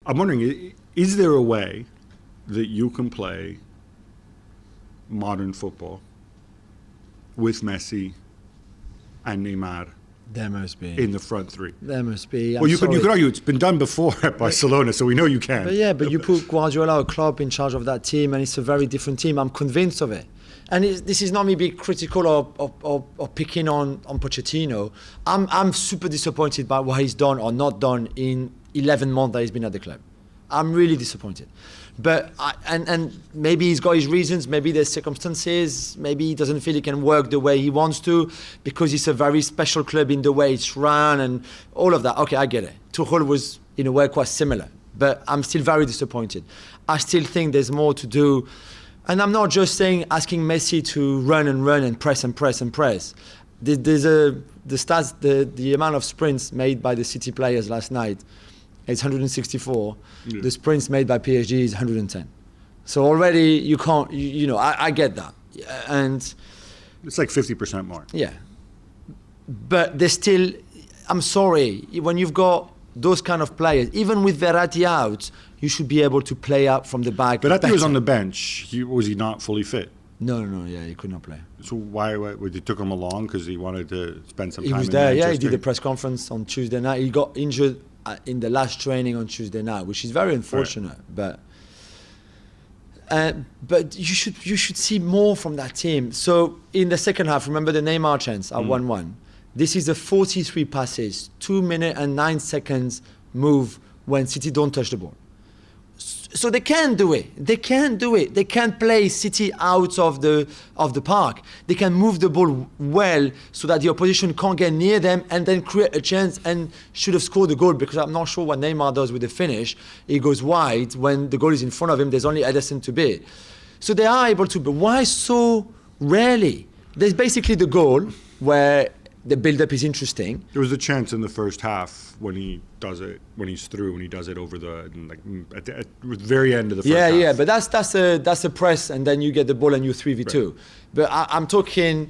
I'm wondering, is there a way that you can play modern football with Messi and Neymar There must be. in the front three? There must be. Well, you could argue it's been done before at Barcelona, so we know you can. But you put Guardiola or Klopp in charge of that team, and it's a very different team. I'm convinced of it. And this is not me being critical or picking on Pochettino. I'm super disappointed by what he's done or not done in 11 months that he's been at the club. I'm really disappointed. But and maybe he's got his reasons, maybe there's circumstances, maybe he doesn't feel he can work the way he wants to because it's a very special club in the way it's run and all of that. Okay, I get it. Tuchel was in a way quite similar, but I'm still very disappointed. I still think there's more to do. And I'm not just saying asking Messi to run and press and press and press. There's the stats, the amount of sprints made by the City players last night, it's 164. Yeah. The sprints made by PSG is 110. So already you can't, I get that. And it's like 50% more. Yeah. But there's still, I'm sorry, when you've got those kind of players, even with Verratti out, you should be able to play out from the back. But Verratti was on the bench. Was he not fully fit? No, he could not play. So why they took him along? Because he wanted to spend some time in Manchester? He was there, he did the press conference on Tuesday night. He got injured in the last training on Tuesday night, which is very unfortunate. Right. But you should see more from that team. So in the second half, remember the Neymar chance at 1-1. This is a 43 passes, 2 minutes and 9 seconds move when City don't touch the ball. So they can do it. They can play City out of the park. They can move the ball well so that the opposition can't get near them and then create a chance and should have scored the goal, because I'm not sure what Neymar does with the finish. He goes wide when the goal is in front of him. There's only Ederson to beat. So they are able to, but why so rarely? There's basically the goal where the build-up is interesting. There was a chance in the first half when he does it, when he's through, when he does it over the at the very end of the first half. Yeah, but that's a press, and then you get the ball and you 3v2. Right. But I'm talking.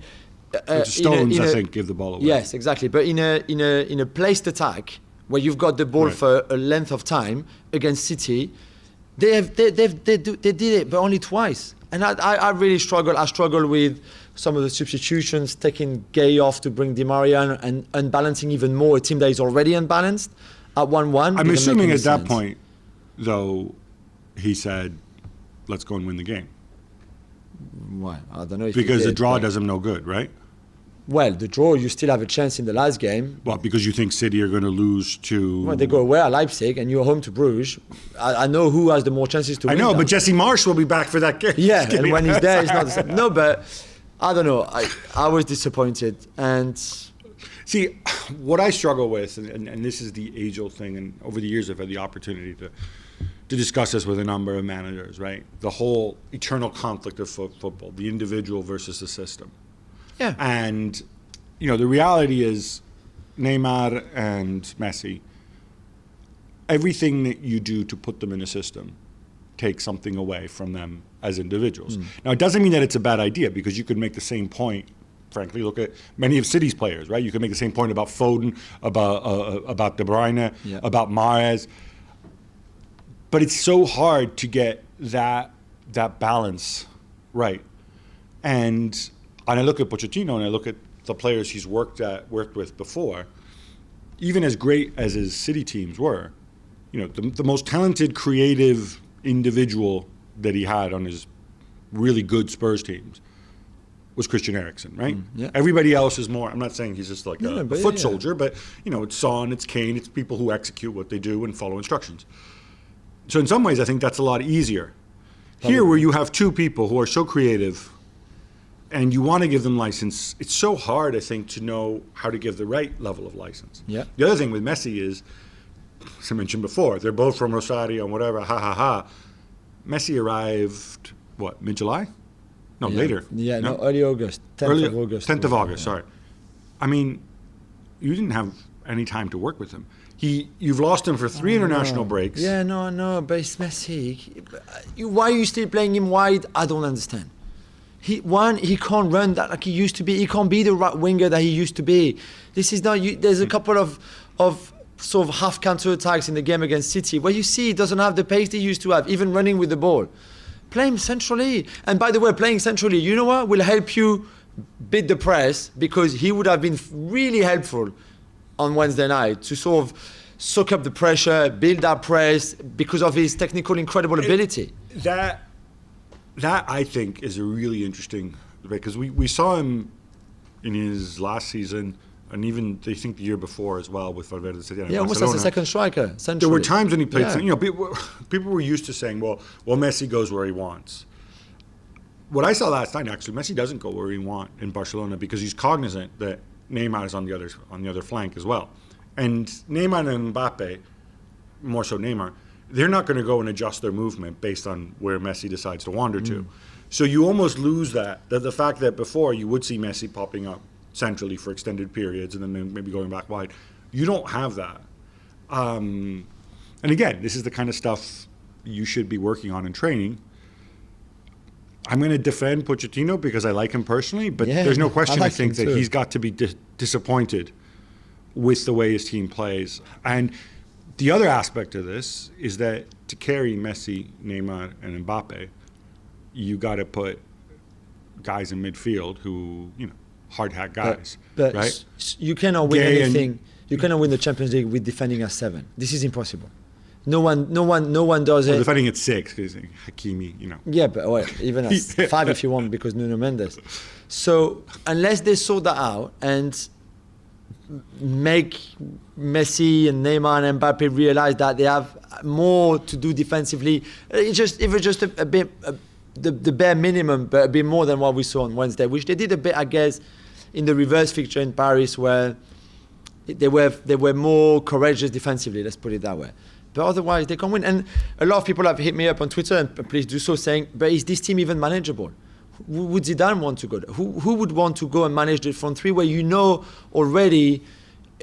Stones, I think, give the ball away. Yes, exactly. But in a placed attack where you've got the ball for a length of time against City, they did it, but only twice. And I really struggle. I struggle with some of the substitutions, taking Gay off to bring Di Maria and unbalancing even more a team that is already unbalanced at 1-1. I'm assuming at that point, though, he said, let's go and win the game. Why? I don't know. Because the draw does him no good, right? Well, the draw, you still have a chance in the last game. Well, because you think City are going to lose to... Well, they go away at Leipzig and you're home to Bruges. I know who has the more chances to win. I know, but Jesse Marsch will be back for that game. Yeah, and when he's there, it's not the same. No, but I don't know. I was disappointed. And see, what I struggle with, and this is the age-old thing, and over the years I've had the opportunity to discuss this with a number of managers, right? The whole eternal conflict of football, the individual versus the system. Yeah. And, the reality is Neymar and Messi, everything that you do to put them in a system takes something away from them as individuals. Now, it doesn't mean that it's a bad idea, because you could make the same point, frankly, look at many of City's players, right? You could make the same point about Foden, about De Bruyne, about Mahrez. But it's so hard to get that balance right. And I look at Pochettino and I look at the players he's worked with before. Even as great as his City teams were, the most talented, creative individual that he had on his really good Spurs teams was Christian Eriksen, right? Yeah. Everybody else is more, I'm not saying he's just like a foot soldier, but it's Son, it's Kane, it's people who execute what they do and follow instructions. So in some ways, I think that's a lot easier. Here, where you have two people who are so creative and you want to give them license, it's so hard, I think, to know how to give the right level of license. Yeah. The other thing with Messi is, as I mentioned before, they're both from Rosario and whatever, Messi arrived, mid-July? No, later. Yeah, no, early August, 10th of August. 10th of August, sorry. I mean, you didn't have any time to work with him. You've lost him for 3 international breaks. Yeah, no, but it's Messi. Why are you still playing him wide? I don't understand. He can't run that like he used to be. He can't be the right winger that he used to be. This is not. There's a couple of sort of half counter-attacks in the game against City, where you see he doesn't have the pace he used to have, even running with the ball. Play him centrally. And by the way, playing centrally, you know what, will help you beat the press, because he would have been really helpful on Wednesday night to sort of soak up the pressure, build that press, because of his technical incredible ability. That I think is a really interesting debate, because we saw him in his last season, and even they think the year before as well with Valverde. Yeah, almost as a second striker. Centrally. There were times when he played. Yeah. People were used to saying, "Well, Messi goes where he wants." What I saw last night, actually, Messi doesn't go where he wants in Barcelona, because he's cognizant that Neymar is on the other flank as well, and Neymar and Mbappe, more so Neymar, they're not going to go and adjust their movement based on where Messi decides to wander to. So you almost lose that the fact that before you would see Messi popping up centrally for extended periods and then maybe going back wide. You don't have that. And again, this is the kind of stuff you should be working on in training. I'm going to defend Pochettino because I like him personally, but there's no question I think that he's got to be disappointed with the way his team plays. And the other aspect of this is that to carry Messi, Neymar, and Mbappe, you got to put guys in midfield who, hard hat guys, but right? You cannot win anything. You cannot win the Champions League with defending at 7. This is impossible. No one does it. Defending at 6, because Hakimi, Yeah, but even at 5 if you want, because Nuno Mendes. So unless they sort that out and make Messi and Neymar and Mbappe realize that they have more to do defensively, if it's just a bit. The bare minimum, but a bit more than what we saw on Wednesday, which they did a bit, I guess, in the reverse fixture in Paris, where they were more courageous defensively, let's put it that way. But otherwise, they can't win. And a lot of people have hit me up on Twitter, and please do so, saying, but is this team even manageable? Would Zidane want to go there? Who would want to go and manage the front three where already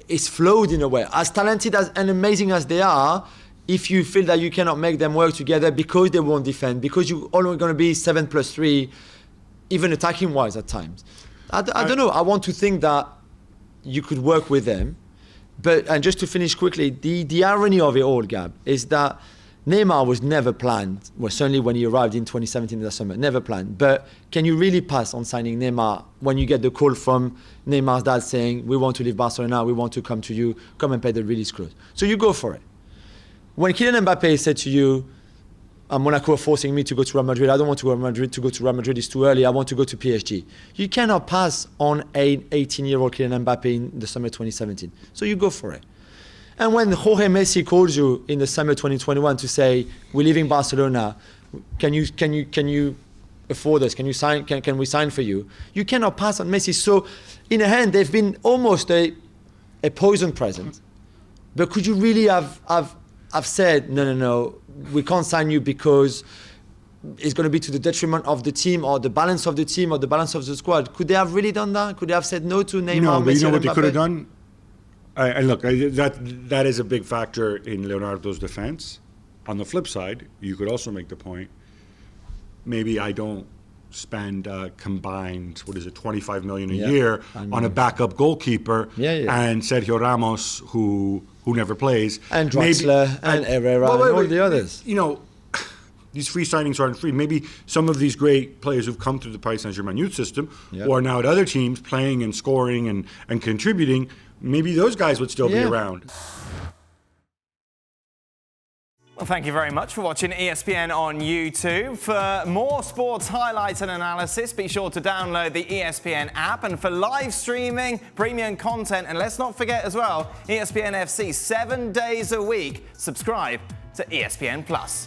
it's flowed in a way? As talented and amazing as they are, if you feel that you cannot make them work together because they won't defend, because you're only going to be 7+3, even attacking-wise at times. I don't know. I want to think that you could work with them. And just to finish quickly, the irony of it all, Gab, is that Neymar was never planned. Well, certainly when he arrived in 2017 in the summer, never planned. But can you really pass on signing Neymar when you get the call from Neymar's dad saying, we want to leave Barcelona, we want to come to you, come and pay the release clause? So you go for it. When Kylian Mbappe said to you, Monaco are forcing me to go to Real Madrid, I don't want to go to Real Madrid, it's too early, I want to go to PSG. You cannot pass on an 18-year-old Kylian Mbappe in the summer 2017. So you go for it. And when Jorge Messi calls you in the summer 2021 to say, we're leaving Barcelona, can you afford us? Can we sign for you? You cannot pass on Messi. So in a hand, they've been almost a poison present. But could you really have said, no, we can't sign you because it's going to be to the detriment of the team or the balance of the team or the balance of the squad? Could they have really done that? Could they have said no to Neymar? No, but Messi, you know what Mbappe? they could have done? And look, that is a big factor in Leonardo's defense. On the flip side, you could also make the point, maybe I don't spend combined, 25 million a year on a backup goalkeeper and Sergio Ramos, who never plays. And Draxler and Herrera and all the others. These free signings aren't free. Maybe some of these great players who've come through the Paris Saint-Germain youth system who are now at other teams playing and scoring and contributing, maybe those guys would still be around. Well, thank you very much for watching ESPN on YouTube. For more sports highlights and analysis, be sure to download the ESPN app. And for live streaming, premium content, and let's not forget as well, ESPN FC 7 days a week. Subscribe to ESPN Plus.